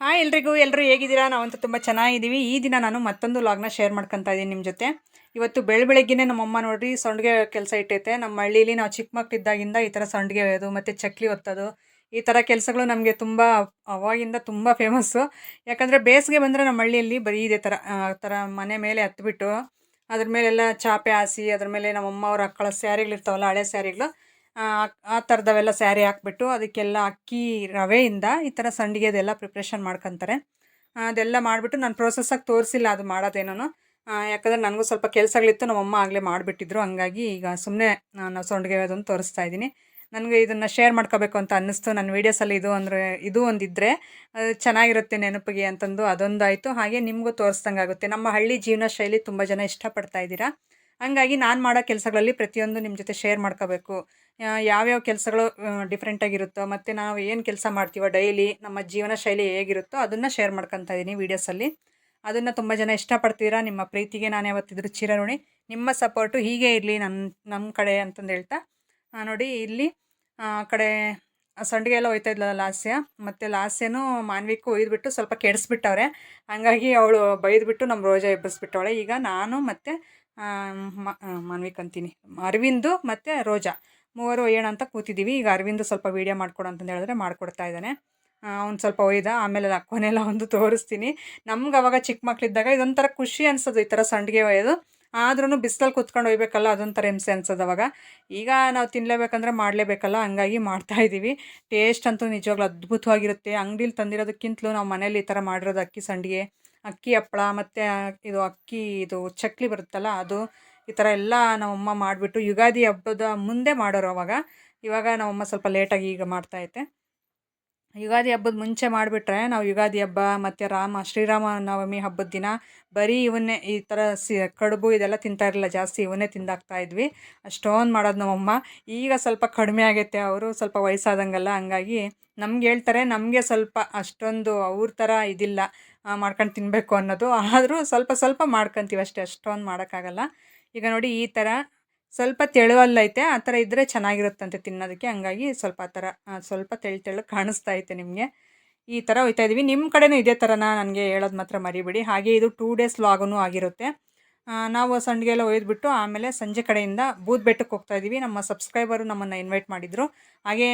Hi ಎಲ್ರಿಗೂ ಎಲ್ಲರೂ ಹೇಗಿದ್ದೀರಾ? ನಾವಂತೂ ತುಂಬ ಚೆನ್ನಾಗಿದ್ದೀವಿ. ಈ ದಿನ ನಾನು ಮತ್ತೊಂದು ವ್ಲಾಗ್ನ ಶೇರ್ ಮಾಡ್ಕೊತಾ ಇದ್ದೀನಿ ನಿಮ್ಮ ಜೊತೆ. ಇವತ್ತು ಬೆಳಗ್ಗೆನೇ ನಮ್ಮಮ್ಮ ನೋಡ್ರಿ ಸಂಡಿಗೆ ಕೆಲಸ ಇಟ್ಟೈತೆ. ನಮ್ಮ ಹಳ್ಳೀಲಿ ನಾವು ಚಿಕ್ಕ ಮಕ್ಕಳಿದ್ದಾಗಿಂದ ಈ ಥರ ಸಂಡಿಗೆ ಒಯ್ಯೋದು ಮತ್ತು ಚಕ್ಲಿ ಒತ್ತೋದು ಈ ಥರ ಕೆಲಸಗಳು ನಮಗೆ ತುಂಬ ಅವಾಗಿಂದ ತುಂಬ ಫೇಮಸ್ಸು. ಯಾಕಂದರೆ ಬೇಸಿಗೆ ಬಂದರೆ ನಮ್ಮ ಹಳ್ಳಿಯಲ್ಲಿ ಬರೀ ಇದೇ ಥರ ಮನೆ ಮೇಲೆ ಹತ್ಬಿಟ್ಟು ಅದ್ರ ಮೇಲೆಲ್ಲ ಚಾಪೆ ಹಾಸಿ ಅದ್ರ ಮೇಲೆ ನಮ್ಮಮ್ಮ ಅವ್ರು ಹಾಕೊಳ್ಳೋ ಸ್ಯಾರಿಗಳಿರ್ತಾವಲ್ಲ, ಹಳೆ ಸ್ಯಾರಿಗಳು, ಆ ಥರದವೆಲ್ಲ ಸ್ಯಾರಿ ಹಾಕ್ಬಿಟ್ಟು ಅದಕ್ಕೆಲ್ಲ ಅಕ್ಕಿ ರವೆಯಿಂದ ಈ ಥರ ಸಂಡಿಗೆದೆಲ್ಲ ಪ್ರಿಪ್ರೇಷನ್ ಮಾಡ್ಕೊತಾರೆ. ಅದೆಲ್ಲ ಮಾಡಿಬಿಟ್ಟು ನಾನು ಪ್ರೋಸೆಸ್ಸಾಗಿ ತೋರಿಸಿಲ್ಲ ಅದು ಮಾಡೋದೇನೂ. ಯಾಕಂದರೆ ನನಗೂ ಸ್ವಲ್ಪ ಕೆಲಸಗಳಿತ್ತು, ನಮ್ಮಮ್ಮ ಆಗಲೇ ಮಾಡಿಬಿಟ್ಟಿದ್ರು. ಹಂಗಾಗಿ ಈಗ ಸುಮ್ಮನೆ ನಾನು ಸಂಡಿಗೆ ಅದನ್ನು ತೋರಿಸ್ತಾ ಇದ್ದೀನಿ. ನನಗೆ ಇದನ್ನು ಶೇರ್ ಮಾಡ್ಕೋಬೇಕು ಅಂತ ಅನ್ನಿಸ್ತು. ನನ್ನ ವೀಡಿಯೋಸಲ್ಲಿ ಇದು ಒಂದಿದ್ದರೆ ಚೆನ್ನಾಗಿರುತ್ತೆ ನೆನಪಿಗೆ ಅಂತಂದು ಅದೊಂದಾಯಿತು. ಹಾಗೆ ನಿಮಗೂ ತೋರಿಸ್ದಂಗೆ ಆಗುತ್ತೆ. ನಮ್ಮ ಹಳ್ಳಿ ಜೀವನ ಶೈಲಿ ತುಂಬ ಜನ ಇಷ್ಟಪಡ್ತಾ ಇದ್ದೀರಾ. ಹಂಗಾಗಿ ನಾನು ಮಾಡೋ ಕೆಲಸಗಳಲ್ಲಿ ಪ್ರತಿಯೊಂದು ನಿಮ್ಮ ಜೊತೆ ಶೇರ್ ಮಾಡ್ಕೋಬೇಕು. ಯಾವ್ಯಾವ ಕೆಲಸಗಳು ಡಿಫ್ರೆಂಟಾಗಿರುತ್ತೋ ಮತ್ತು ನಾವು ಏನು ಕೆಲಸ ಮಾಡ್ತೀವೋ ಡೈಲಿ ನಮ್ಮ ಜೀವನ ಶೈಲಿ ಹೇಗಿರುತ್ತೋ ಅದನ್ನು ಶೇರ್ ಮಾಡ್ಕೊತಾ ಇದ್ದೀನಿ ವೀಡಿಯೋಸಲ್ಲಿ. ಅದನ್ನು ತುಂಬ ಜನ ಇಷ್ಟಪಡ್ತೀರಾ. ನಿಮ್ಮ ಪ್ರೀತಿಗೆ ನಾನು ಯಾವತ್ತಿದ್ರೂ ಚಿರಋಣಿ. ನಿಮ್ಮ ಸಪೋರ್ಟು ಹೀಗೆ ಇರಲಿ ನಮ್ಮ ಕಡೆ ಅಂತಂದು ಹೇಳ್ತಾ, ನೋಡಿ ಇಲ್ಲಿ ಆ ಕಡೆ ಸಂಡಿಗೆ ಎಲ್ಲ ಒಯ್ತಾ ಇದ್ಲಲ್ಲ ಲಾಸ್ಯ, ಮತ್ತು ಲಾಸ್ಯನೂ ಮಾನ್ವಿಕ್ಕೂ ಒಯ್ದುಬಿಟ್ಟು ಸ್ವಲ್ಪ ಕೆಡಿಸ್ಬಿಟ್ಟವ್ರೆ. ಹಂಗಾಗಿ ಅವಳು ಬೈದ್ಬಿಟ್ಟು ನಮ್ಮ ರೋಜಾ ಎಬ್ಬಿಸ್ಬಿಟ್ಟವಳೆ. ಈಗ ನಾನು ಮತ್ತು ಮಾನ್ವಿಕ್ ಅಂತೀನಿ, ಅರವಿಂದು ಮತ್ತು ರೋಜಾ ಮೂವರು ಒಯ್ಯೋಣ ಅಂತ ಕೂತಿದ್ದೀವಿ. ಈಗ ಅರವಿಂದು ಸ್ವಲ್ಪ ವೀಡಿಯೋ ಮಾಡ್ಕೊಡು ಅಂತಂದು ಹೇಳಿದ್ರೆ ಮಾಡಿಕೊಡ್ತಾ ಇದ್ದಾನೆ. ಅವ್ನು ಸ್ವಲ್ಪ ಒಯ್ದ, ಆಮೇಲೆ ಕೊನೆಲ್ಲ ಒಂದು ತೋರಿಸ್ತೀನಿ. ನಮ್ಗೆ ಅವಾಗ ಚಿಕ್ಕ ಮಕ್ಕಳಿದ್ದಾಗ ಇದೊಂಥರ ಖುಷಿ ಅನ್ಸೋದು ಈ ಥರ ಸಂಡಿಗೆ ಒಯ್ಯೋದು. ಆದ್ರೂ ಬಿಸಿಲಲ್ಲಿ ಕೂತ್ಕೊಂಡು ಒಯ್ಬೇಕಲ್ಲ, ಅದೊಂಥರ ಹಿಂಸೆ ಅನ್ಸೋದು ಅವಾಗ. ಈಗ ನಾವು ತಿನ್ನಲೇಬೇಕಂದ್ರೆ ಮಾಡಲೇಬೇಕಲ್ಲ, ಹಂಗಾಗಿ ಮಾಡ್ತಾಯಿದ್ದೀವಿ. ಟೇಸ್ಟ್ ಅಂತೂ ನಿಜವಾಗ್ಲೂ ಅದ್ಭುತವಾಗಿರುತ್ತೆ. ಅಂಗಡೀಲಿ ತಂದಿರೋದಕ್ಕಿಂತಲೂ ನಾವು ಮನೇಲಿ ಈ ಥರ ಮಾಡಿರೋದು ಅಕ್ಕಿ ಸಂಡಿಗೆ, ಅಕ್ಕಿ ಹಪ್ಪಳ ಮತ್ತು ಇದು ಚಕ್ಲಿ ಬರುತ್ತಲ್ಲ ಅದು, ಈ ಥರ ಎಲ್ಲ ನಮ್ಮಮ್ಮ ಮಾಡಿಬಿಟ್ಟು ಯುಗಾದಿ ಹಬ್ಬದ ಮುಂದೆ ಮಾಡೋರು ಅವಾಗ. ಇವಾಗ ನಮ್ಮಮ್ಮ ಸ್ವಲ್ಪ ಲೇಟಾಗಿ ಈಗ ಮಾಡ್ತಾಯಿತ್ತೆ. ಯುಗಾದಿ ಹಬ್ಬದ ಮುಂಚೆ ಮಾಡಿಬಿಟ್ರೆ ನಾವು ಯುಗಾದಿ ಹಬ್ಬ ಮತ್ತು ಶ್ರೀರಾಮ ನವಮಿ ಹಬ್ಬದ ದಿನ ಬರೀ ಇವನ್ನೇ ಈ ಥರ ಕಡುಬು ಇದೆಲ್ಲ ತಿಂತಾಯಿರಲಿಲ್ಲ, ಜಾಸ್ತಿ ಇವನ್ನೇ ತಿಂದಾಕ್ತಾಯಿದ್ವಿ. ಅಷ್ಟೊಂದು ಮಾಡೋದು ನಮ್ಮಮ್ಮ. ಈಗ ಸ್ವಲ್ಪ ಕಡಿಮೆ ಆಗೈತೆ, ಅವರು ಸ್ವಲ್ಪ ವಯಸ್ಸಾದಂಗೆಲ್ಲ. ಹಂಗಾಗಿ ನಮ್ಗೆ ಹೇಳ್ತಾರೆ, ನಮಗೆ ಸ್ವಲ್ಪ ಅಷ್ಟೊಂದು ಅವ್ರ ಥರ ಇದಿಲ್ಲ ಮಾಡ್ಕೊಂಡು ತಿನ್ನಬೇಕು ಅನ್ನೋದು. ಆದರೂ ಸ್ವಲ್ಪ ಸ್ವಲ್ಪ ಮಾಡ್ಕೊತೀವಿ ಅಷ್ಟೇ, ಅಷ್ಟೊಂದು ಮಾಡೋಕ್ಕಾಗಲ್ಲ. ಈಗ ನೋಡಿ ಈ ಥರ ಸ್ವಲ್ಪ ತೆಳುವಲ್ಲೈತೆ, ಆ ಥರ ಇದ್ದರೆ ಚೆನ್ನಾಗಿರುತ್ತಂತೆ ತಿನ್ನೋದಕ್ಕೆ. ಹಂಗಾಗಿ ಸ್ವಲ್ಪ ಆ ಥರ ಸ್ವಲ್ಪ ತೆಳ್ಳಗೆ ಕಾಣಿಸ್ತಾ ಐತೆ ನಿಮಗೆ. ಈ ಥರ ಒಯ್ತಾ ಇದ್ದೀವಿ. ನಿಮ್ಮ ಕಡೆನೂ ಇದೇ ಥರನಾ? ನನಗೆ ಹೇಳೋದು ಮಾತ್ರ ಮರಿಬೇಡಿ. ಹಾಗೆ ಇದು 2 ಡೇಸ್ ವ್ಲಾಗೂ ಆಗಿರುತ್ತೆ. ನಾವು ಸಂಡಿಗೆ ಎಲ್ಲ ಒಯ್ದುಬಿಟ್ಟು ಆಮೇಲೆ ಸಂಜೆ ಕಡೆಯಿಂದ ಬೂದ್ ಬೆಟ್ಟಕ್ಕೆ ಹೋಗ್ತಾಯಿದ್ದೀವಿ. ನಮ್ಮ ಸಬ್ಸ್ಕ್ರೈಬರು ನಮ್ಮನ್ನು ಇನ್ವೈಟ್ ಮಾಡಿದರು. ಹಾಗೇ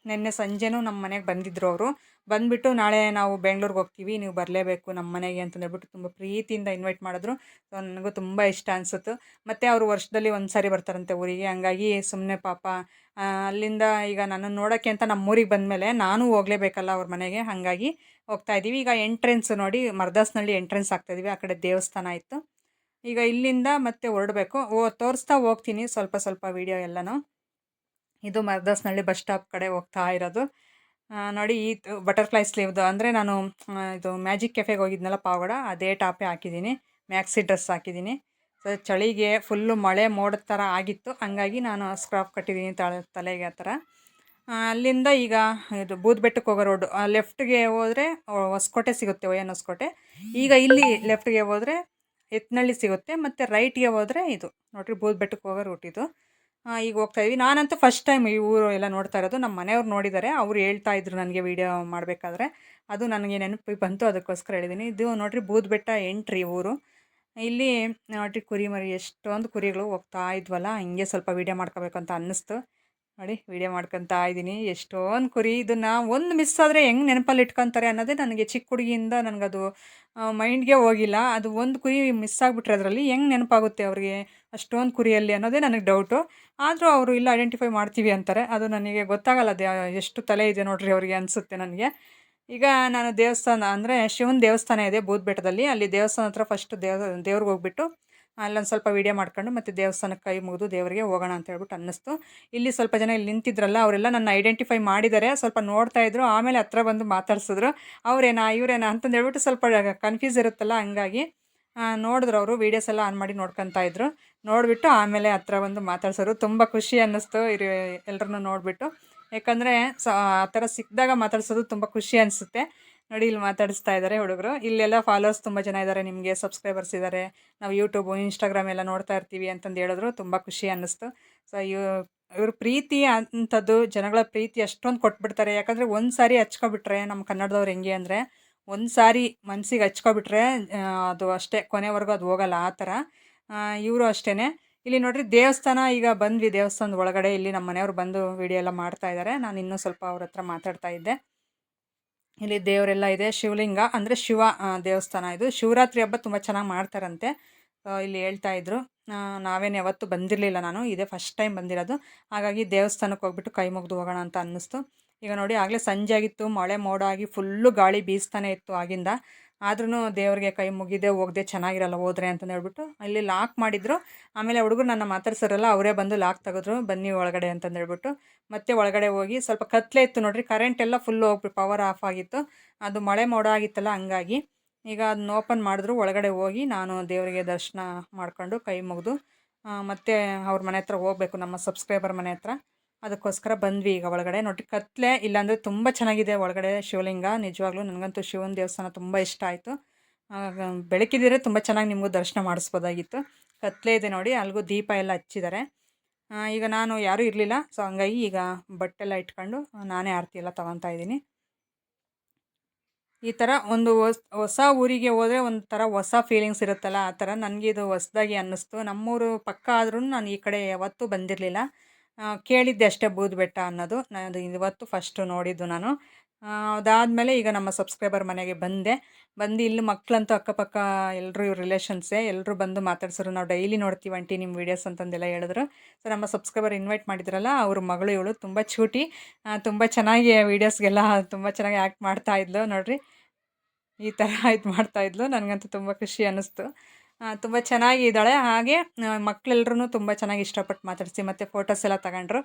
ನಿನ್ನೆ ಸಂಜೆನೂ ನಮ್ಮ ಮನೆಗೆ ಬಂದಿದ್ದರು ಅವರು. ಬಂದುಬಿಟ್ಟು ನಾಳೆ ನಾವು ಬೆಂಗ್ಳೂರಿಗೆ ಹೋಗ್ತೀವಿ, ನೀವು ಬರಲೇಬೇಕು ನಮ್ಮ ಮನೆಗೆ ಅಂತಂದೇಳ್ಬಿಟ್ಟು ತುಂಬ ಪ್ರೀತಿಯಿಂದ ಇನ್ವೈಟ್ ಮಾಡಿದ್ರು. ನನಗೂ ತುಂಬ ಇಷ್ಟ ಅನಿಸುತ್ತು. ಮತ್ತು ಅವರು ವರ್ಷದಲ್ಲಿ ಒಂದು ಸಾರಿ ಬರ್ತಾರಂತೆ ಊರಿಗೆ. ಹಂಗಾಗಿ ಸುಮ್ಮನೆ ಪಾಪ ಅಲ್ಲಿಂದ ಈಗ ನನ್ನನ್ನು ನೋಡೋಕ್ಕೆ ಅಂತ ನಮ್ಮೂರಿಗೆ ಬಂದಮೇಲೆ ನಾನು ಹೋಗಲೇಬೇಕಲ್ಲ ಅವ್ರ ಮನೆಗೆ. ಹಾಗಾಗಿ ಹೋಗ್ತಾಯಿದ್ದೀವಿ. ಈಗ ಎಂಟ್ರೆನ್ಸ್ ನೋಡಿ, ಮರ್ದಾಸ್ನಹಳ್ಳಿ ಎಂಟ್ರೆನ್ಸ್ ಆಗ್ತಾಯಿದ್ದೀವಿ. ಆ ಕಡೆ ದೇವಸ್ಥಾನ ಇತ್ತು. ಈಗ ಇಲ್ಲಿಂದ ಮತ್ತೆ ಹೊರಡಬೇಕು. ತೋರಿಸ್ತಾ ಹೋಗ್ತೀನಿ ಸ್ವಲ್ಪ ಸ್ವಲ್ಪ ವೀಡಿಯೋ ಎಲ್ಲನೂ. ಇದು ಮರ್ದಾಸ್ನಹಳ್ಳಿ ಬಸ್ ಸ್ಟಾಪ್ ಕಡೆ ಹೋಗ್ತಾ ಇರೋದು. ನೋಡಿ ಬಟರ್ಫ್ಲೈ ಸ್ಲೀವ್ದು, ಅಂದರೆ ನಾನು ಇದು ಮ್ಯಾಜಿಕ್ ಕೆಫೆಗೆ ಹೋಗಿದ್ನಲ್ಲ ಪಾವಗಡ, ಅದೇ ಟಾಪೇ ಹಾಕಿದ್ದೀನಿ. ಮ್ಯಾಕ್ಸಿ ಡ್ರೆಸ್ ಹಾಕಿದ್ದೀನಿ. ಸೊ ಚಳಿಗೆ ಫುಲ್ಲು ಮಳೆ ಮೋಡದ ಥರ ಆಗಿತ್ತು, ಹಂಗಾಗಿ ನಾನು ಸ್ಕ್ರಾಫ್ ಕಟ್ಟಿದ್ದೀನಿ ತಲೆಗೆ ಆ ಥರ. ಅಲ್ಲಿಂದ ಈಗ ಇದು ಬೂದ್ ಬೆಟ್ಟಕ್ಕೆ ಹೋಗೋ ರೋಡು, ಲೆಫ್ಟ್ಗೆ ಹೋದರೆ ಹೊಸಕೋಟೆ ಸಿಗುತ್ತೆ, ಒಯ್ಯನ್ ಹೊಸಕೋಟೆ. ಈಗ ಇಲ್ಲಿ ಲೆಫ್ಟ್ಗೆ ಹೋದರೆ ಎತ್ನಳ್ಳಿ ಸಿಗುತ್ತೆ, ಮತ್ತು ರೈಟ್ಗೆ ಹೋದರೆ ಇದು ನೋಡಿರಿ ಬೂದ್ ಬೆಟ್ಟಕ್ಕೆ ಹೋಗೋ ರೂಟ್ ಇದು. ಈಗ ಹೋಗ್ತಾಯಿದ್ವಿ. ನಾನಂತೂ ಫಸ್ಟ್ ಟೈಮ್ ಈ ಊರು ಎಲ್ಲ ನೋಡ್ತಾ ಇರೋದು. ನಮ್ಮ ಮನೆಯವ್ರು ನೋಡಿದ್ದಾರೆ, ಅವ್ರು ಹೇಳ್ತಾ ಇದ್ರು ನನಗೆ ವೀಡಿಯೋ ಮಾಡಬೇಕಾದ್ರೆ. ಅದು ನನಗೆ ನೆನಪಿಗೆ ಬಂತು, ಅದಕ್ಕೋಸ್ಕರ ಹೇಳಿದ್ದೀನಿ. ಇದು ನೋಡಿರಿ ಬೂದ್ ಬೆಟ್ಟ ಎಂಟ್ರಿ ಊರು. ಇಲ್ಲಿ ನೋಡಿರಿ ಕುರಿಮರಿ, ಎಷ್ಟೊಂದು ಕುರಿಗಳು ಹೋಗ್ತಾ ಇದ್ವಲ್ಲ, ಹಿಂಗೆ ಸ್ವಲ್ಪ ವೀಡಿಯೋ ಮಾಡ್ಕೋಬೇಕು ಅಂತ ಅನ್ನಿಸ್ತು. ನೋಡಿ ವೀಡಿಯೋ ಮಾಡ್ಕೊತಾ ಇದ್ದೀನಿ. ಎಷ್ಟೊಂದು ಕುರಿ, ಇದನ್ನು ಒಂದು ಮಿಸ್ ಆದರೆ ಹೆಂಗೆ ನೆನಪಲ್ಲಿ ಇಟ್ಕೊತಾರೆ ಅನ್ನೋದೇ ನನಗೆ ಚಿಕ್ಕ ಹುಡುಗಿಯಿಂದ ನನಗದು ಮೈಂಡ್ಗೆ ಹೋಗಿಲ್ಲ. ಅದು ಒಂದು ಕುರಿ ಮಿಸ್ ಆಗಿಬಿಟ್ರೆ ಅದರಲ್ಲಿ ಹೆಂಗೆ ನೆನಪಾಗುತ್ತೆ ಅವ್ರಿಗೆ ಅಷ್ಟೊಂದು ಕುರಿಯಲ್ಲಿ ಅನ್ನೋದೇ ನನಗೆ ಡೌಟು. ಆದರೂ ಅವರು ಇಲ್ಲ ಐಡೆಂಟಿಫೈ ಮಾಡ್ತೀವಿ ಅಂತಾರೆ. ಅದು ನನಗೆ ಗೊತ್ತಾಗಲ್ಲ, ಅದು ಎಷ್ಟು ತಲೆ ಇದೆ ನೋಡಿರಿ ಅವ್ರಿಗೆ ಅನಿಸುತ್ತೆ ನನಗೆ. ಈಗ ನಾನು ದೇವಸ್ಥಾನ, ಅಂದರೆ ಶಿವನ ದೇವಸ್ಥಾನ ಇದೆ ಬೂದ್ ಬೆಟ್ಟದಲ್ಲಿ, ಅಲ್ಲಿ ದೇವಸ್ಥಾನ ಹತ್ರ ಫಸ್ಟ್ ದೇವ್ರಿಗೆ ಹೋಗ್ಬಿಟ್ಟು ಅಲ್ಲೊಂದು ಸ್ವಲ್ಪ ವೀಡಿಯೋ ಮಾಡ್ಕೊಂಡು ಮತ್ತು ದೇವಸ್ಥಾನಕ್ಕೆ ಕೈ ಮುಗಿದು ದೇವರಿಗೆ ಹೋಗೋಣ ಅಂತ ಹೇಳ್ಬಿಟ್ಟು ಅನ್ನಿಸ್ತು. ಇಲ್ಲಿ ಸ್ವಲ್ಪ ಜನ ಇಲ್ಲಿ ನಿಂತಿದ್ರಲ್ಲ, ಅವರೆಲ್ಲ ನನ್ನ ಐಡೆಂಟಿಫೈ ಮಾಡಿದ್ದಾರೆ. ಸ್ವಲ್ಪ ನೋಡ್ತಾ ಇದ್ರು, ಆಮೇಲೆ ಹತ್ರ ಬಂದು ಮಾತಾಡ್ಸಿದ್ರು. ಅವರೇನಾ ಇವರೇನಾ ಅಂತಂದು ಹೇಳ್ಬಿಟ್ಟು ಸ್ವಲ್ಪ ಕನ್ಫ್ಯೂಸ್ ಇರುತ್ತಲ್ಲ, ಹಂಗಾಗಿ ನೋಡಿದ್ರು ಅವರು. ವೀಡಿಯೋಸ್ ಎಲ್ಲ ಆನ್ ಮಾಡಿ ನೋಡ್ಕೊತಾ ಇದ್ರು. ನೋಡಿಬಿಟ್ಟು ಆಮೇಲೆ ಹತ್ರ ಬಂದು ಮಾತಾಡ್ಸೋರು. ತುಂಬ ಖುಷಿ ಅನ್ನಿಸ್ತು ಎಲ್ಲರನ್ನೂ ನೋಡಿಬಿಟ್ಟು. ಯಾಕಂದರೆ ಆ ಥರ ಸಿಕ್ಕಿದಾಗ ಮಾತಾಡ್ಸೋದು ತುಂಬ ಖುಷಿ ಅನಿಸುತ್ತೆ. ನೋಡಿ ಇಲ್ಲಿ ಮಾತಾಡಿಸ್ತಾ ಇದ್ದಾರೆ ಹುಡುಗರು. ಇಲ್ಲೆಲ್ಲ ಫಾಲೋವರ್ಸ್ ತುಂಬ ಜನ ಇದ್ದಾರೆ, ನಿಮಗೆ ಸಬ್ಸ್ಕ್ರೈಬರ್ಸ್ ಇದ್ದಾರೆ. ನಾವು ಯೂಟ್ಯೂಬು ಇನ್ಸ್ಟಾಗ್ರಾಮ್ ಎಲ್ಲ ನೋಡ್ತಾ ಇರ್ತೀವಿ ಅಂತಂದು ಹೇಳಿದ್ರು. ತುಂಬ ಖುಷಿ ಅನ್ನಿಸ್ತು. ಸೊ ಇವ್ರ ಪ್ರೀತಿ ಅಂಥದ್ದು, ಜನಗಳ ಪ್ರೀತಿ ಅಷ್ಟೊಂದು ಕೊಟ್ಬಿಡ್ತಾರೆ. ಯಾಕಂದರೆ ಒಂದು ಸಾರಿ ಹಚ್ಕೊಬಿಟ್ರೆ ನಮ್ಮ ಕನ್ನಡದವ್ರು ಹೆಂಗೆ ಅಂದರೆ ಒಂದು ಸಾರಿ ಮನಸ್ಸಿಗೆ ಹಚ್ಕೊಬಿಟ್ರೆ ಅದು ಅಷ್ಟೇ ಕೊನೆವರೆಗೂ ಅದು ಹೋಗಲ್ಲ ಆ ಥರ. ಇವರು ಅಷ್ಟೇ. ಇಲ್ಲಿ ನೋಡಿರಿ ದೇವಸ್ಥಾನ ಈಗ ಬಂದ್ವಿ ದೇವಸ್ಥಾನದ ಒಳಗಡೆ. ಇಲ್ಲಿ ನಮ್ಮ ಮನೆಯವ್ರು ಬಂದು ವಿಡಿಯೋ ಎಲ್ಲ ಮಾಡ್ತಾ ಇದ್ದಾರೆ. ನಾನು ಇನ್ನೂ ಸ್ವಲ್ಪ ಅವ್ರ ಹತ್ರ ಮಾತಾಡ್ತಾ ಇದ್ದೆ. ಇಲ್ಲಿ ದೇವರೆಲ್ಲ ಇದೆ. ಶಿವಲಿಂಗ ಅಂದರೆ ಶಿವ ದೇವಸ್ಥಾನ ಇದು. ಶಿವರಾತ್ರಿ ಹಬ್ಬ ತುಂಬ ಚೆನ್ನಾಗಿ ಮಾಡ್ತಾರಂತೆ. ಇಲ್ಲಿ ಹೇಳ್ತಾ ಇದ್ರು. ನಾವೇನು ಯಾವತ್ತೂ ಬಂದಿರಲಿಲ್ಲ, ನಾನು ಇದೇ ಫಸ್ಟ್ ಟೈಮ್ ಬಂದಿರೋದು. ಹಾಗಾಗಿ ದೇವಸ್ಥಾನಕ್ಕೆ ಹೋಗ್ಬಿಟ್ಟು ಕೈ ಮುಗಿದು ಹೋಗೋಣ ಅಂತ ಅನ್ನಿಸ್ತು. ಈಗ ನೋಡಿ ಆಗಲೇ ಸಂಜೆ ಆಗಿತ್ತು, ಮಳೆ ಮೋಡ ಆಗಿ ಫುಲ್ಲು ಗಾಳಿ ಬೀಸ್ತಾನೆ ಇತ್ತು ಆಗಿಂದ. ಆದ್ರೂ ದೇವ್ರಿಗೆ ಕೈ ಮುಗಿದೆ ಹೋಗದೆ ಚೆನ್ನಾಗಿರಲ್ಲ ಹೋದ್ರೆ ಅಂತಂದು ಹೇಳ್ಬಿಟ್ಟು ಅಲ್ಲಿ ಲಾಕ್ ಮಾಡಿದ್ರು. ಆಮೇಲೆ ಹುಡುಗರು ನನ್ನ ಮಾತಾಡ್ಸೋರಲ್ಲ, ಅವರೇ ಬಂದು ಲಾಕ್ ತೆಗೆದ್ರು, ಬನ್ನಿ ಒಳಗಡೆ ಅಂತಂದು ಹೇಳ್ಬಿಟ್ಟು. ಮತ್ತೆ ಒಳಗಡೆ ಹೋಗಿ ಸ್ವಲ್ಪ ಕತ್ಲೆ ಇತ್ತು ನೋಡ್ರಿ, ಕರೆಂಟ್ ಎಲ್ಲ ಫುಲ್ಲು ಹೋಗ್ಬಿಟ್ಟು ಪವರ್ ಆಫ್ ಆಗಿತ್ತು. ಅದು ಮಳೆ ಮೋಡ ಆಗಿತ್ತಲ್ಲ ಹಂಗಾಗಿ. ಈಗ ಅದನ್ನ ಓಪನ್ ಮಾಡಿದ್ರು. ಒಳಗಡೆ ಹೋಗಿ ನಾನು ದೇವರಿಗೆ ದರ್ಶನ ಮಾಡ್ಕೊಂಡು ಕೈ ಮುಗಿದು ಮತ್ತೆ ಅವ್ರ ಮನೆ ಹತ್ರ ಹೋಗ್ಬೇಕು, ನಮ್ಮ ಸಬ್ಸ್ಕ್ರೈಬರ್ ಮನೆ ಹತ್ರ. ಅದಕ್ಕೋಸ್ಕರ ಬಂದ್ವಿ ಈಗ ಒಳಗಡೆ. ನೋಡಿ ಕತ್ಲೆ ಇಲ್ಲಾಂದರೆ ತುಂಬ ಚೆನ್ನಾಗಿದೆ ಒಳಗಡೆ ಶಿವಲಿಂಗ. ನಿಜವಾಗ್ಲೂ ನನಗಂತೂ ಶಿವನ ದೇವಸ್ಥಾನ ತುಂಬ ಇಷ್ಟ ಆಯಿತು. ಬೆಳಕಿದ್ರೆ ತುಂಬ ಚೆನ್ನಾಗಿ ನಿಮಗೂ ದರ್ಶನ ಮಾಡಿಸ್ಬೋದಾಗಿತ್ತು. ಕತ್ಲೆ ಇದೆ ನೋಡಿ, ಅಲ್ಲಿಗೂ ದೀಪ ಎಲ್ಲ ಹಚ್ಚಿದ್ದಾರೆ. ಈಗ ನಾನು ಯಾರೂ ಇರಲಿಲ್ಲ, ಸೊ ಹಂಗಾಗಿ ಈಗ ಬಟ್ಟೆಲ್ಲ ಇಟ್ಕೊಂಡು ನಾನೇ ಆರತಿ ಎಲ್ಲ ತೊಗೊತಾ ಇದ್ದೀನಿ. ಈ ಥರ ಒಂದು ಹೊಸ ಊರಿಗೆ ಹೋದರೆ ಒಂಥರ ಹೊಸ ಫೀಲಿಂಗ್ಸ್ ಇರುತ್ತಲ್ಲ, ಆ ಥರ ನನಗೆ ಇದು ಹೊಸದಾಗಿ ಅನ್ನಿಸ್ತು. ನಮ್ಮೂರು ಪಕ್ಕ ಆದ್ರೂ ನಾನು ಈ ಕಡೆ ಯಾವತ್ತೂ ಬಂದಿರಲಿಲ್ಲ. ಕೇಳಿದ್ದೆ ಅಷ್ಟೇ ಬೂದುಬೆಟ್ಟ ಅನ್ನೋದು. ನಾನು ಇವತ್ತು ಫಸ್ಟು ನೋಡಿದ್ದು ನಾನು. ಅದಾದಮೇಲೆ ಈಗ ನಮ್ಮ ಸಬ್ಸ್ಕ್ರೈಬರ್ ಮನೆಗೆ ಬಂದೆ. ಬಂದು ಇಲ್ಲಿ ಮಕ್ಕಳಂತೂ ಅಕ್ಕಪಕ್ಕ ಎಲ್ಲರೂ ಇವ್ರ ರಿಲೇಷನ್ಸೇ, ಎಲ್ಲರೂ ಬಂದು ಮಾತಾಡ್ಸೋರು. ನಾವು ಡೈಲಿ ನೋಡ್ತೀವಿ ಆಂಟಿ ನಿಮ್ಮ ವೀಡಿಯೋಸ್ ಅಂತಂದೆಲ್ಲ ಹೇಳಿದ್ರು. ಸೊ ನಮ್ಮ ಸಬ್ಸ್ಕ್ರೈಬರ್ ಇನ್ವೈಟ್ ಮಾಡಿದ್ರಲ್ಲ, ಅವ್ರ ಮಗಳು ಇವಳು ತುಂಬ ಚೂಟಿ, ತುಂಬ ಚೆನ್ನಾಗಿ ವೀಡಿಯೋಸ್ಗೆಲ್ಲ ತುಂಬ ಚೆನ್ನಾಗಿ ಆ್ಯಕ್ಟ್ ಮಾಡ್ತಾಯಿದ್ಲು ನೋಡಿರಿ. ಈ ಥರ ಇದು ಮಾಡ್ತಾಯಿದ್ಲು. ನನಗಂತೂ ತುಂಬ ಖುಷಿ ಅನ್ನಿಸ್ತು. ತುಂಬ ಚೆನ್ನಾಗಿದ್ದಾಳೆ. ಹಾಗೆ ಮಕ್ಕಳೆಲ್ಲರೂ ತುಂಬ ಚೆನ್ನಾಗಿ ಇಷ್ಟಪಟ್ಟು ಮಾತಾಡಿಸಿ ಮತ್ತು ಫೋಟೋಸ್ ಎಲ್ಲ ತಗೊಂಡ್ರು.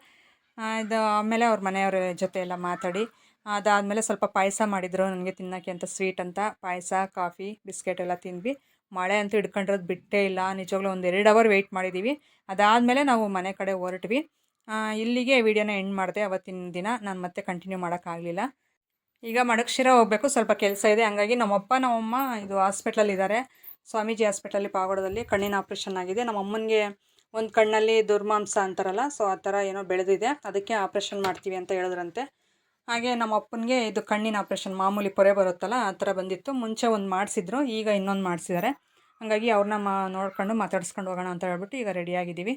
ಇದು ಆಮೇಲೆ ಅವ್ರ ಮನೆಯವ್ರ ಜೊತೆ ಎಲ್ಲ ಮಾತಾಡಿ ಅದಾದಮೇಲೆ ಸ್ವಲ್ಪ ಪಾಯಸ ಮಾಡಿದರು ನನಗೆ ತಿನ್ನೋಕ್ಕೆ ಅಂತ, ಸ್ವೀಟ್ ಅಂತ. ಪಾಯಸ, ಕಾಫಿ, ಬಿಸ್ಕೆಟ್ ಎಲ್ಲ ತಿಂದ್ವಿ. ಮಳೆ ಅಂತೂ ಹಿಡ್ಕೊಂಡಿರೋದು ಬಿಟ್ಟೇ ಇಲ್ಲ. ನಿಜವಾಗ್ಲೂ ಒಂದು 2 ಅವರ್ ವೆಯ್ಟ್ ಮಾಡಿದ್ದೀವಿ. ಅದಾದಮೇಲೆ ನಾವು ಮನೆ ಕಡೆ ಹೊರಟ್ವಿ. ಇಲ್ಲಿಗೆ ವಿಡಿಯೋನ ಎಂಡ್ ಮಾಡಿದೆ. ಅವತ್ತಿನ ದಿನ ನಾನು ಮತ್ತೆ ಕಂಟಿನ್ಯೂ ಮಾಡೋಕ್ಕಾಗಲಿಲ್ಲ. ಈಗ ಮಡಗಶಿರ ಹೋಗಬೇಕು, ಸ್ವಲ್ಪ ಕೆಲಸ ಇದೆ. ಹಂಗಾಗಿ ನಮ್ಮಪ್ಪ ನಮ್ಮಮ್ಮ ಇದು ಹಾಸ್ಪಿಟ್ಲಲ್ಲಿದ್ದಾರೆ, ಸ್ವಾಮೀಜಿ ಹಾಸ್ಪಿಟ್ಲಲ್ಲಿ ಪಾವಗಡದಲ್ಲಿ. ಕಣ್ಣಿನ ಆಪ್ರೇಷನ್ ಆಗಿದೆ. ನಮ್ಮಮ್ಮನಿಗೆ ಒಂದು ಕಣ್ಣಲ್ಲಿ ದುರ್ಮಾಂಸ ಅಂತಾರಲ್ಲ, ಸೊ ಆ ಥರ ಏನೋ ಬೆಳೆದಿದೆ, ಅದಕ್ಕೆ ಆಪ್ರೇಷನ್ ಮಾಡ್ತೀವಿ ಅಂತ ಹೇಳಿದ್ರಂತೆ. ಹಾಗೆ ನಮ್ಮ ಅಪ್ಪನಿಗೆ ಇದು ಕಣ್ಣಿನ ಆಪ್ರೇಷನ್ ಮಾಮೂಲಿ ಪೊರೆ ಬರುತ್ತಲ್ಲ ಆ ಥರ ಬಂದಿತ್ತು. ಮುಂಚೆ ಒಂದು ಮಾಡಿಸಿದ್ರು, ಈಗ ಇನ್ನೊಂದು ಮಾಡಿಸಿದ್ದಾರೆ. ಹಾಗಾಗಿ ಅವ್ರನ್ನ ನೋಡ್ಕೊಂಡು ಮಾತಾಡ್ಸ್ಕೊಂಡು ಹೋಗೋಣ ಅಂತ ಹೇಳ್ಬಿಟ್ಟು ಈಗ ರೆಡಿಯಾಗಿದ್ದೀವಿ.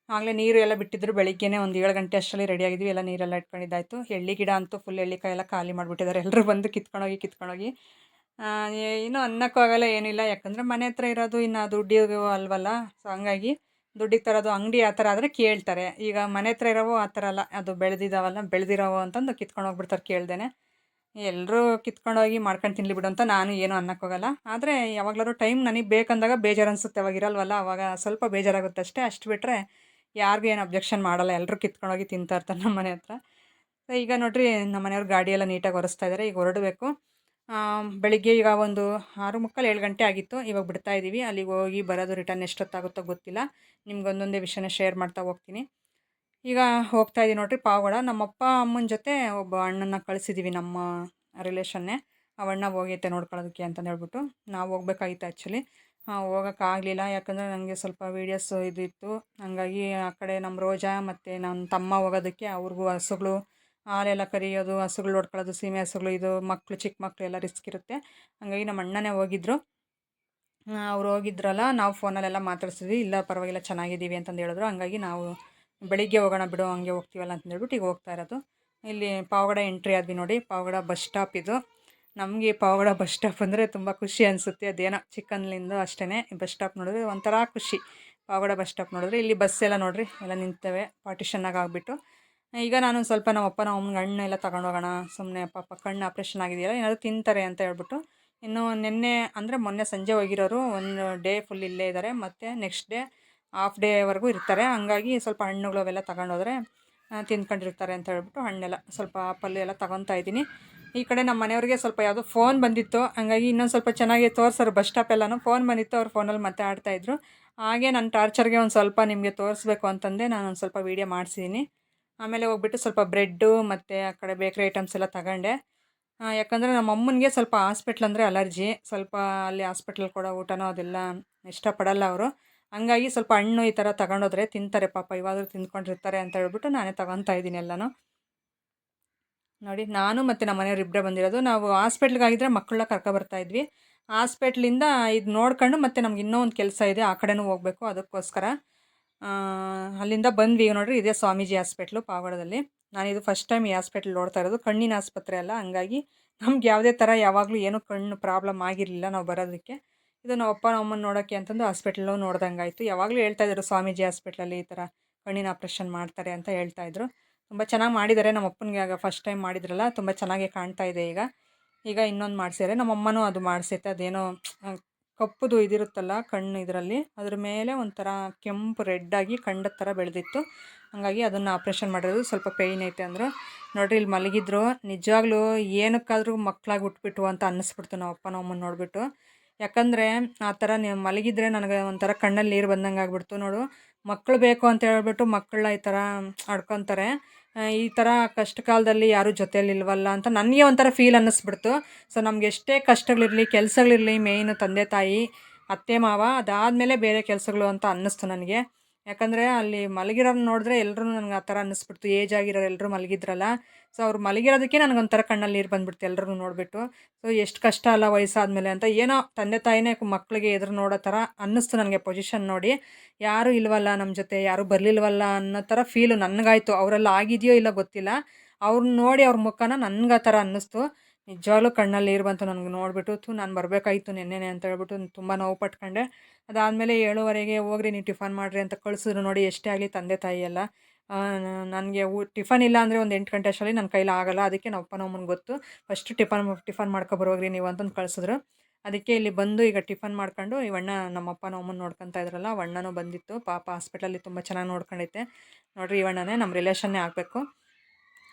ಆಗಲೇ ನೀರು ಎಲ್ಲ ಬಿಟ್ಟಿದ್ರು, ಬೆಳಿಗ್ಗೆನೇ ಒಂದು 7 ಗಂಟೆ ಅಷ್ಟರಲ್ಲಿ ರೆಡಿಯಾಗಿದ್ವಿ. ಎಲ್ಲ ನೀರೆಲ್ಲ ಇಟ್ಕೊಂಡಿದ್ದಾಯಿತು. ಎಳ್ಳಿ ಗಿಡ ಅಂತೂ ಫುಲ್ ಎಳ್ಳಿಕಾಯಿ ಎಲ್ಲ ಖಾಲಿ ಮಾಡಿಬಿಟ್ಟಿದ್ದಾರೆ. ಎಲ್ಲರೂ ಬಂದು ಕಿತ್ಕೊಂಡೋಗಿ ಏನೂ ಅನ್ನೋಕ್ಕೂ ಆಗಲ್ಲ, ಏನಿಲ್ಲ. ಯಾಕಂದರೆ ಮನೆ ಹತ್ರ ಇರೋದು ಇನ್ನು ದುಡ್ಡಿಗೂ ಅಲ್ವಲ್ಲ. ಸೊ ಹಂಗಾಗಿ ದುಡ್ಡಿಗೆ ತರೋದು ಅಂಗಡಿ ಆ ಥರ ಆದರೆ ಕೇಳ್ತಾರೆ. ಈಗ ಮನೆ ಹತ್ರ ಇರೋವು ಆ ಥರ ಅಲ್ಲ, ಅದು ಬೆಳೆದಿರೋವು ಅಂತಂದು ಕಿತ್ಕೊಂಡು ಹೋಗ್ಬಿಡ್ತಾರೆ ಕೇಳ್ದೇನೆ. ಎಲ್ಲರೂ ಕಿತ್ಕೊಂಡೋಗಿ ಮಾಡ್ಕೊಂಡು ತಿನ್ನಲಿ ಬಿಡು ಅಂತ ನಾನು ಏನೂ ಅನ್ನೋಕ್ಕೋಗಲ್ಲ. ಆದರೆ ಯಾವಾಗಲಾದ್ರು ಟೈಮ್ ನನಗೆ ಬೇಕಂದಾಗ ಬೇಜಾರು ಅನಿಸುತ್ತೆ. ಅವಾಗ ಇರಲ್ವಲ್ಲ, ಅವಾಗ ಸ್ವಲ್ಪ ಬೇಜಾರಾಗುತ್ತೆ ಅಷ್ಟೇ. ಅಷ್ಟು ಬಿಟ್ಟರೆ ಯಾರಿಗೂ ಏನು ಅಬ್ಜೆಕ್ಷನ್ ಮಾಡಲ್ಲ. ಎಲ್ಲರೂ ಕಿತ್ಕೊಂಡೋಗಿ ತಿಂತಾ ಇರ್ತಾರೆ ನಮ್ಮ ಮನೆ ಹತ್ರ. ಈಗ ನೋಡಿರಿ ನಮ್ಮ ಮನೆಯವ್ರು ಗಾಡಿಯೆಲ್ಲ ನೀಟಾಗಿ ಒರೆಸ್ತಾ ಇದ್ದಾರೆ. ಈಗ ಹೊರಡಬೇಕು. ಬೆಳಿಗ್ಗೆ ಈಗ ಒಂದು 6:45 7 ಗಂಟೆ ಆಗಿತ್ತು. ಇವಾಗ ಬಿಡ್ತಾ ಇದ್ದೀವಿ. ಅಲ್ಲಿಗೆ ಹೋಗಿ ಬರೋದು ರಿಟರ್ನ್ ಎಷ್ಟೊತ್ತಾಗುತ್ತೋ ಗೊತ್ತಿಲ್ಲ. ನಿಮ್ಗೆ ಒಂದೊಂದೇ ವಿಷಯನ ಶೇರ್ ಮಾಡ್ತಾ ಹೋಗ್ತೀನಿ. ಈಗ ಹೋಗ್ತಾ ಇದ್ದೀವಿ ನೋಡಿರಿ ಪಾವಗಡ. ನಮ್ಮಪ್ಪ ಅಮ್ಮನ ಜೊತೆ ಒಬ್ಬ ಅಣ್ಣನ ಕಳಿಸಿದ್ದೀವಿ, ನಮ್ಮ ರಿಲೇಷನ್ನೇ. ಅವಣ್ಣ ಹೋಗೈತೆ ನೋಡ್ಕೊಳ್ಳೋದಕ್ಕೆ ಅಂತಂದು ಹೇಳ್ಬಿಟ್ಟು. ನಾವು ಹೋಗ್ಬೇಕಾಗಿತ್ತು ಆ್ಯಕ್ಚುಲಿ. ಹೋಗೋಕ್ಕಾಗಲಿಲ್ಲ, ಯಾಕಂದರೆ ನನಗೆ ಸ್ವಲ್ಪ ವೀಡಿಯೋಸ್ ಇದಿತ್ತು. ಹಾಗಾಗಿ ಆ ಕಡೆ ನಮ್ಮ ರೋಜಾ ಮತ್ತು ನನ್ನ ತಮ್ಮ ಹೋಗೋದಕ್ಕೆ. ಅವ್ರಿಗೂ ಹಸುಗಳು ಹಾಲೆಲ್ಲ ಕರಿಯೋದು, ಹಸುಗಳು ನೋಡ್ಕೊಳ್ಳೋದು, ಸೀಮೆ ಹಸುಗಳು, ಇದು ಮಕ್ಕಳು ಚಿಕ್ಕ ಮಕ್ಕಳು ಎಲ್ಲ ರಿಸ್ಕ್ ಇರುತ್ತೆ. ಹಾಗಾಗಿ ನಮ್ಮ ಅಣ್ಣನೇ ಹೋಗಿದ್ದರು. ಅವ್ರು ಹೋಗಿದ್ರಲ್ಲ, ನಾವು ಫೋನಲ್ಲೆಲ್ಲ ಮಾತಾಡ್ಸಿದ್ವಿ. ಇಲ್ಲ ಪರವಾಗಿಲ್ಲ ಚೆನ್ನಾಗಿದ್ದೀವಿ ಅಂತಂದು ಹೇಳಿದ್ರು. ಹಾಗಾಗಿ ನಾವು ಬೆಳಿಗ್ಗೆ ಹೋಗೋಣ ಬಿಡು, ಹಂಗೆ ಹೋಗ್ತೀವಲ್ಲ ಅಂತಂದೇಳ್ಬಿಟ್ಟು ಈಗ ಹೋಗ್ತಾ ಇರೋದು. ಇಲ್ಲಿ ಪಾವಗಡ ಎಂಟ್ರಿ ಆದ್ವಿ ನೋಡಿ. ಪಾವಗಡ ಬಸ್ ಸ್ಟಾಪ್ ಇದು. ನಮಗೆ ಪಾವಗಡ ಬಸ್ ಸ್ಟಾಪ್ ಅಂದರೆ ತುಂಬ ಖುಷಿ ಅನಿಸುತ್ತೆ. ಅದೇನೋ ಚಿಕ್ಕಂದ್ಲಿಂದ ಅಷ್ಟೇ. ಬಸ್ ಸ್ಟಾಪ್ ನೋಡಿದ್ರೆ ಒಂಥರ ಖುಷಿ. ಪಾವಗಡ ಬಸ್ ಸ್ಟಾಪ್ ನೋಡಿದ್ರೆ ಇಲ್ಲಿ ಬಸ್ ಎಲ್ಲ ನೋಡಿರಿ ಎಲ್ಲ ನಿಂತವೆ ಪಾರ್ಟಿಷನ್ನಾಗಿ ಆಗಿಬಿಟ್ಟು. ಈಗ ನಾನು ಸ್ವಲ್ಪ ನಮ್ಮ ಅಪ್ಪ ನಮ್ಮ ಅಮ್ಮನ ಹಣ್ಣೆಲ್ಲ ತಗೊಂಡು ಹೋಗೋಣ, ಸುಮ್ಮನೆ ಪಾಪ ಕಣ್ಣು ಆಪ್ರೇಷನ್ ಆಗಿದೆಯಲ್ಲ, ಏನಾದರೂ ತಿಂತಾರೆ ಅಂತ ಹೇಳ್ಬಿಟ್ಟು. ಇನ್ನು ನಿನ್ನೆ ಅಂದರೆ ಮೊನ್ನೆ ಸಂಜೆ ಹೋಗಿರೋರು ಒಂದು ಡೇ ಫುಲ್ ಇಲ್ಲೇ ಇದ್ದಾರೆ, ಮತ್ತು ನೆಕ್ಸ್ಟ್ ಡೇ ಹಾಫ್ ಡೇವರೆಗೂ ಇರ್ತಾರೆ. ಹಂಗಾಗಿ ಸ್ವಲ್ಪ ಹಣ್ಣುಗಳು ಅವೆಲ್ಲ ತಗೊಂಡೋದ್ರೆ ತಿಂದ್ಕೊಂಡಿರ್ತಾರೆ ಅಂತ ಹೇಳ್ಬಿಟ್ಟು ಹಣ್ಣೆಲ್ಲ ಸ್ವಲ್ಪ ಆಪಲ್ಲು ಎಲ್ಲ ತೊಗೊತಾ ಇದ್ದೀನಿ. ಈ ಕಡೆ ನಮ್ಮ ಮನೆಯವ್ರಿಗೆ ಸ್ವಲ್ಪ ಯಾವುದೋ ಫೋನ್ ಬಂದಿತ್ತು, ಹಂಗಾಗಿ ಇನ್ನೊಂದು ಸ್ವಲ್ಪ ಚೆನ್ನಾಗಿ ತೋರಿಸೋರು ಬಸ್ ಸ್ಟಾಪ್ ಎಲ್ಲನೂ. ಫೋನ್ ಬಂದಿತ್ತು, ಅವ್ರ ಫೋನಲ್ಲಿ ಮಾತಾಡ್ತಾಯಿದ್ರು. ಹಾಗೆ ನನ್ನ ಟಾರ್ಚರ್ಗೆ ಒಂದು ಸ್ವಲ್ಪ ನಿಮಗೆ ತೋರಿಸ್ಬೇಕು ಅಂತಂದೆ ನಾನು ಒಂದು ಸ್ವಲ್ಪ ವೀಡಿಯೋ ಮಾಡಿಸಿದ್ದೀನಿ. ಆಮೇಲೆ ಹೋಗ್ಬಿಟ್ಟು ಸ್ವಲ್ಪ ಬ್ರೆಡ್ಡು ಮತ್ತು ಆ ಕಡೆ ಬೇಕ್ರಿ ಐಟಮ್ಸ್ ಎಲ್ಲ ತಗೊಂಡೆ. ಯಾಕಂದರೆ ನಮ್ಮ ಅಮ್ಮನಿಗೆ ಸ್ವಲ್ಪ ಹಾಸ್ಪಿಟ್ಲ್ ಅಂದರೆ ಅಲರ್ಜಿ. ಸ್ವಲ್ಪ ಅಲ್ಲಿ ಹಾಸ್ಪಿಟ್ಲಲ್ಲಿ ಕೊಡೋ ಊಟನೋ ಅದೆಲ್ಲ ಇಷ್ಟಪಡಲ್ಲ ಅವರು. ಹಂಗಾಗಿ ಸ್ವಲ್ಪ ಹಣ್ಣು ಈ ಥರ ತಗೊಂಡೋದ್ರೆ ತಿಂತಾರೆ ಪಾಪ, ಇವಾದರೂ ತಿಂದ್ಕೊಂಡಿರ್ತಾರೆ ಅಂತ ಹೇಳ್ಬಿಟ್ಟು ನಾನೇ ತಗೊತಾ ಇದ್ದೀನಿ ಎಲ್ಲನೂ. ನೋಡಿ ನಾನು ಮತ್ತು ನಮ್ಮ ಮನೆಯವ್ರು ಇಬ್ಬರೇ ಬಂದಿರೋದು. ನಾವು ಹಾಸ್ಪಿಟ್ಲಿಗಾಗಿದ್ದರೆ ಮಕ್ಕಳನ್ನ ಕರ್ಕೊಬರ್ತಾಯಿದ್ವಿ. ಹಾಸ್ಪಿಟ್ಲಿಂದ ಇದು ನೋಡ್ಕೊಂಡು ಮತ್ತೆ ನಮ್ಗೆ ಇನ್ನೂ ಒಂದು ಕೆಲಸ ಇದೆ, ಆ ಕಡೆನೂ ಹೋಗಬೇಕು. ಅದಕ್ಕೋಸ್ಕರ ಅಲ್ಲಿಂದ ಬಂದ್ವಿ. ಈಗ ನೋಡಿರಿ ಇದೇ ಸ್ವಾಮೀಜಿ ಹಾಸ್ಪಿಟ್ಲು ಪಾವಗಡದಲ್ಲಿ. ನಾನಿದು ಫಸ್ಟ್ ಟೈಮ್ ಈ ಹಾಸ್ಪಿಟ್ಲ್ ನೋಡ್ತಾ ಇರೋದು. ಕಣ್ಣಿನ ಆಸ್ಪತ್ರೆ ಅಲ್ಲ, ಹಂಗಾಗಿ ನಮ್ಗೆ ಯಾವುದೇ ಥರ ಯಾವಾಗಲೂ ಏನೂ ಕಣ್ಣು ಪ್ರಾಬ್ಲಮ್ ಆಗಿರಲಿಲ್ಲ ನಾವು ಬರೋದಕ್ಕೆ. ಇದು ನಮ್ಮ ಅಪ್ಪ ನಮ್ಮ ಅಮ್ಮನ ನೋಡೋಕ್ಕೆ ಅಂತಂದು ಹಾಸ್ಪಿಟ್ಲು ನೋಡ್ದಂಗಾಯಿತು. ಯಾವಾಗಲೂ ಹೇಳ್ತಾಯಿದ್ರು ಸ್ವಾಮೀಜಿ ಹಾಸ್ಪಿಟ್ಲಲ್ಲಿ ಈ ಥರ ಕಣ್ಣಿನ ಆಪ್ರೇಷನ್ ಮಾಡ್ತಾರೆ ಅಂತ ಹೇಳ್ತಾಯಿದ್ರು. ತುಂಬ ಚೆನ್ನಾಗಿ ಮಾಡಿದ್ದಾರೆ. ನಮ್ಮ ಅಪ್ಪನಿಗೆ ಆಗ ಫಸ್ಟ್ ಟೈಮ್ ಮಾಡಿದ್ರಲ್ಲ, ತುಂಬ ಚೆನ್ನಾಗೇ ಕಾಣ್ತಾ ಇದೆ ಈಗ. ಈಗ ಇನ್ನೊಂದು ಮಾಡಿಸಿದ್ದಾರೆ. ನಮ್ಮ ಅಮ್ಮನೂ ಅದು ಮಾಡಿಸೈತೆ. ಅದೇನೋ ಕಪ್ಪುದು ಇದಿರುತ್ತಲ್ಲ ಕಣ್ಣು ಇದರಲ್ಲಿ, ಅದ್ರ ಮೇಲೆ ಒಂಥರ ಕೆಂಪು ರೆಡ್ಡಾಗಿ ಕಂಡದ ಥರ ಬೆಳೆದಿತ್ತು. ಹಾಗಾಗಿ ಅದನ್ನು ಆಪ್ರೇಷನ್ ಮಾಡಿರೋದು. ಸ್ವಲ್ಪ ಪೇಯ್ನ್ ಐತೆ ಅಂದರು. ನೋಡಿರಿ ಇಲ್ಲಿ ಮಲಗಿದ್ರು. ನಿಜವಾಗ್ಲೂ ಏನಕ್ಕಾದರೂ ಮಕ್ಕಳಾಗಿ ಹುಟ್ಬಿಟ್ಟು ಅಂತ ಅನ್ನಿಸ್ಬಿಡ್ತು ನಮ್ಮ ಅಪ್ಪ ನಮ್ಮ ಅಮ್ಮನ ನೋಡಿಬಿಟ್ಟು. ಯಾಕಂದರೆ ಆ ಥರ ನೀವು ಮಲಗಿದ್ರೆ ನನಗೆ ಒಂಥರ ಕಣ್ಣಲ್ಲಿ ನೀರು ಬಂದಂಗೆ ಆಗ್ಬಿಡ್ತು. ನೋಡು, ಮಕ್ಕಳು ಬೇಕು ಅಂತ ಹೇಳ್ಬಿಟ್ಟು ಮಕ್ಕಳನ್ನ ಈ ಥರ ಆಡ್ಕೊತಾರೆ. ಈ ಥರ ಕಷ್ಟ ಕಾಲದಲ್ಲಿ ಯಾರೂ ಜೊತೆಯಲ್ಲಿಲ್ವಲ್ಲ ಅಂತ ನನಗೆ ಒಂಥರ ಫೀಲ್ ಅನ್ನಿಸ್ಬಿಡ್ತು. ಸೊ ನಮ್ಗೆ ಎಷ್ಟೇ ಕಷ್ಟಗಳಿರಲಿ, ಕೆಲಸಗಳಿರಲಿ, ಮೇಯ್ನು ತಂದೆ ತಾಯಿ, ಅತ್ತೆ ಮಾವ, ಅದಾದಮೇಲೆ ಬೇರೆ ಕೆಲಸಗಳು ಅಂತ ಅನ್ನಿಸ್ತು ನನಗೆ. ಯಾಕಂದರೆ ಅಲ್ಲಿ ಮಲಗಿರೋರು ನೋಡಿದ್ರೆ ಎಲ್ಲರೂ ನನಗೆ ಆ ಥರ ಅನ್ನಿಸ್ಬಿಡ್ತು. ಏಜ್ ಆಗಿರೋರು ಎಲ್ಲರೂ ಮಲಗಿದ್ರಲ್ಲ, ಸೊ ಅವ್ರು ಮಲಗಿರೋದಕ್ಕೆ ನನಗೊಂಥರ ಕಣ್ಣಲ್ಲಿ ನೀರು ಬಂದುಬಿಡ್ತು ಎಲ್ಲರೂ ನೋಡಿಬಿಟ್ಟು. ಸೊ ಎಷ್ಟು ಕಷ್ಟ ಅಲ್ಲ ವಯಸ್ಸಾದಮೇಲೆ ಅಂತ. ಏನೋ ತಂದೆ ತಾಯಿನೇ ಮಕ್ಕಳಿಗೆ ಎದುರು ನೋಡೋ ಥರ ಅನ್ನಿಸ್ತು ನನಗೆ ಪೊಸಿಷನ್ ನೋಡಿ. ಯಾರೂ ಇಲ್ವಲ್ಲ ನಮ್ಮ ಜೊತೆ, ಯಾರೂ ಬರಲಿಲ್ವಲ್ಲ ಅನ್ನೋ ಥರ ಫೀಲು ನನಗಾಯಿತು. ಅವರೆಲ್ಲ ಆಗಿದೆಯೋ ಇಲ್ಲ ಗೊತ್ತಿಲ್ಲ. ಅವ್ರನ್ನ ನೋಡಿ ಅವ್ರ ಮುಖನ ನನಗೆ ಆ ಥರ ಅನ್ನಿಸ್ತು. ನಿಜವಾಗ್ಲೂ ಕಣ್ಣಲ್ಲಿ ನೀರು ಬಂತು ನನಗೆ ನೋಡಿಬಿಟ್ಟು. ನಾನು ಬರಬೇಕಾಗಿತ್ತು ನೆನ್ನೆನೇ ಅಂತ ಹೇಳ್ಬಿಟ್ಟು ತುಂಬ ನೋವು ಪಟ್ಕೊಂಡೆ. ಅದಾದಮೇಲೆ 7:30ಗೆ ಹೋಗ್ರಿ ನೀವು ಟಿಫನ್ ಮಾಡಿರಿ ಅಂತ ಕಳಿಸಿದ್ರು. ನೋಡಿ ಎಷ್ಟೇ ಆಗಲಿ ತಂದೆ ತಾಯಿ ಎಲ್ಲ. ನನಗೆ ಟಿಫನ್ ಇಲ್ಲ ಅಂದರೆ ಒಂದು 8 ಗಂಟೆ ಅಷ್ಟರಲ್ಲಿ ನನ್ನ ಕೈಲಿ ಆಗಲ್ಲ. ಅದಕ್ಕೆ ನಮ್ಮ ಅಪ್ಪ ನಮ್ಮನಿಗೆ ಗೊತ್ತು, ಫಸ್ಟ್ ಟಿಫನ್ ಮಾಡ್ಕೊಬರೋಗ್ರಿ ನೀವು ಅಂತಂದು ಕಳಿಸಿದ್ರು. ಅದಕ್ಕೆ ಇಲ್ಲಿ ಬಂದು ಈಗ ಟಿಫನ್ ಮಾಡ್ಕೊಂಡು ಇವಣ್ಣ ನಮ್ಮ ಅಪ್ಪ ನಮ್ಮ ಅಮ್ಮನ ನೋಡ್ಕೊತಾ ಇದ್ರಲ್ಲ, ಅಣ್ಣನೂ ಬಂದಿತ್ತು. ಪಾಪ ಹಾಸ್ಪಿಟಲಲ್ಲಿ ತುಂಬ ಚೆನ್ನಾಗಿ ನೋಡ್ಕೊಂಡೈತೆ. ನೋಡಿರಿ ಇವಣ್ಣನೇ ನಮ್ಮ ರಿಲೇಷನ್ನೇ ಆಗಬೇಕು.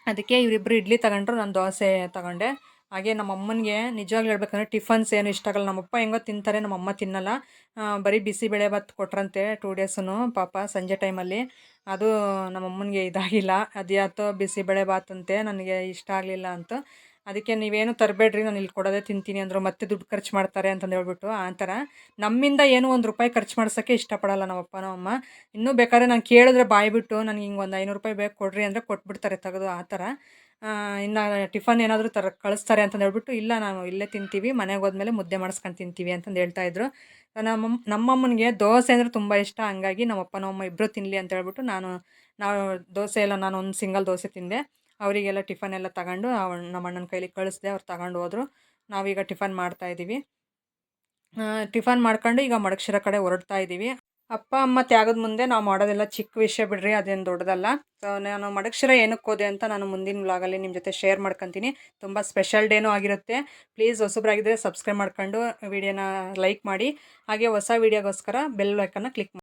ಅದಕ್ಕೆ ಇವರಿಬ್ಬರು ಇಡ್ಲಿ ತಗೊಂಡ್ರು, ನಾನು ದೋಸೆ ತಗೊಂಡೆ. ಹಾಗೆ ನಮ್ಮ ಅಮ್ಮನಿಗೆ ನಿಜವಾಗ್ಲೂ ಹೇಳ್ಬೇಕಂದ್ರೆ ಟಿಫನ್ಸ್ ಏನು ಇಷ್ಟ ಆಗಲ್ಲ. ನಮ್ಮಪ್ಪ ಹೆಂಗೋ ತಿಂತಾರೆ, ನಮ್ಮಮ್ಮ ತಿನ್ನಲ್ಲ. ಬರೀ ಬಿಸಿಬೇಳೆಭಾತ್ ಕೊಟ್ರಂತೆ 2 ಡೇಸೂ ಪಾಪ ಸಂಜೆ ಟೈಮಲ್ಲಿ. ಅದು ನಮ್ಮಮ್ಮನಿಗೆ ಇದಾಗಿಲ್ಲ. ಅದ್ಯಾತೋ ಬಿಸಿಬೇಳೆಭಾತ್ ಅಂತೆ, ನನಗೆ ಇಷ್ಟ ಆಗಲಿಲ್ಲ ಅಂತ. ಅದಕ್ಕೆ ನೀವೇನು ತರಬೇಡ್ರಿ, ನಾನು ಇಲ್ಲಿ ಕೊಡೋದೇ ತಿಂತೀನಿ ಅಂದರು. ಮತ್ತೆ ದುಡ್ಡು ಖರ್ಚು ಮಾಡ್ತಾರೆ ಅಂತಂದು ಹೇಳ್ಬಿಟ್ಟು ಆ ಥರ ನಮ್ಮಿಂದ ಏನೂ ₹1 ಖರ್ಚು ಮಾಡ್ಸೋಕ್ಕೆ ಇಷ್ಟಪಡಲ್ಲ ನಮ್ಮಪ್ಪ ನಮ್ಮಮ್ಮ. ಇನ್ನೂ ಬೇಕಾದ್ರೆ ನಾನು ಕೇಳಿದ್ರೆ ಬಾಯ್ಬಿಟ್ಟು ನನಗೆ ಹಿಂಗೆ ಒಂದು ₹500 ಬೇಕು ಕೊಡ್ರಿ ಅಂದರೆ ಕೊಟ್ಬಿಡ್ತಾರೆ ತೆಗೆದು ಆ ಥರ. ಇನ್ನು ಟಿಫನ್ ಏನಾದರೂ ಕಳಿಸ್ತಾರೆ ಅಂತಂದು ಹೇಳ್ಬಿಟ್ಟು, ಇಲ್ಲ ನಾವು ಇಲ್ಲೇ ತಿಂತೀವಿ, ಮನೆಗೆ ಹೋದ್ಮೇಲೆ ಮುದ್ದೆ ಮಾಡಿಸ್ಕೊಂಡು ತಿಂತೀವಿ ಅಂತಂದು ಹೇಳ್ತಾಯಿದ್ರು. ನಮ್ಮಮ್ಮನಿಗೆ ದೋಸೆ ಅಂದರೆ ತುಂಬ ಇಷ್ಟ. ಹಂಗಾಗಿ ನಮ್ಮಪ್ಪ ನಮ್ಮಮ್ಮ ಇಬ್ಬರು ತಿನ್ನಲಿ ಅಂತ ಹೇಳ್ಬಿಟ್ಟು ನಾವು ದೋಸೆ ಎಲ್ಲ ನಾನು ಒಂದು ಸಿಂಗಲ್ ದೋಸೆ ತಿಂದೆ. ಅವರಿಗೆಲ್ಲ ಟಿಫನ್ ಎಲ್ಲ ತಗೊಂಡು ನಮ್ಮ ಅಣ್ಣನ ಕೈಲಿ ಕಳಿಸ್ದೆ. ಅವ್ರು ತಗೊಂಡು ಹೋದರು. ನಾವೀಗ ಟಿಫನ್ ಮಾಡ್ತಾಯಿದ್ದೀವಿ. ಟಿಫನ್ ಮಾಡ್ಕೊಂಡು ಈಗ ಮಡಗಶಿರ ಕಡೆ ಹೊರಡ್ತಾ ಇದ್ದೀವಿ. ಅಪ್ಪ ಅಮ್ಮ ತ್ಯಾಗದ ಮುಂದೆ ನಾವು ಮಾಡೋದೆಲ್ಲ ಚಿಕ್ಕ ವಿಷಯ ಬಿಡ್ರಿ, ಅದೇನು ದೊಡ್ಡದಲ್ಲ. ಸೊ ನಾನು ಮಡಗಶಿರ ಏನಕ್ಕೆ ಹೋದೆ ಅಂತ ನಾನು ಮುಂದಿನ ವ್ಲಾಗಲ್ಲಿ ನಿಮ್ಮ ಜೊತೆ ಶೇರ್ ಮಾಡ್ಕೊತೀನಿ. ತುಂಬ ಸ್ಪೆಷಲ್ ಡೇನೂ ಆಗಿರುತ್ತೆ. ಪ್ಲೀಸ್ ಹೊಸಬ್ರಾಗಿದ್ದರೆ ಸಬ್ಸ್ಕ್ರೈಬ್ ಮಾಡ್ಕೊಂಡು ವಿಡಿಯೋನ ಲೈಕ್ ಮಾಡಿ. ಹಾಗೆ ಹೊಸ ವೀಡಿಯೋಗೋಸ್ಕರ ಬೆಲ್ ಐಕನ್ನ ಕ್ಲಿಕ್ ಮಾಡಿ.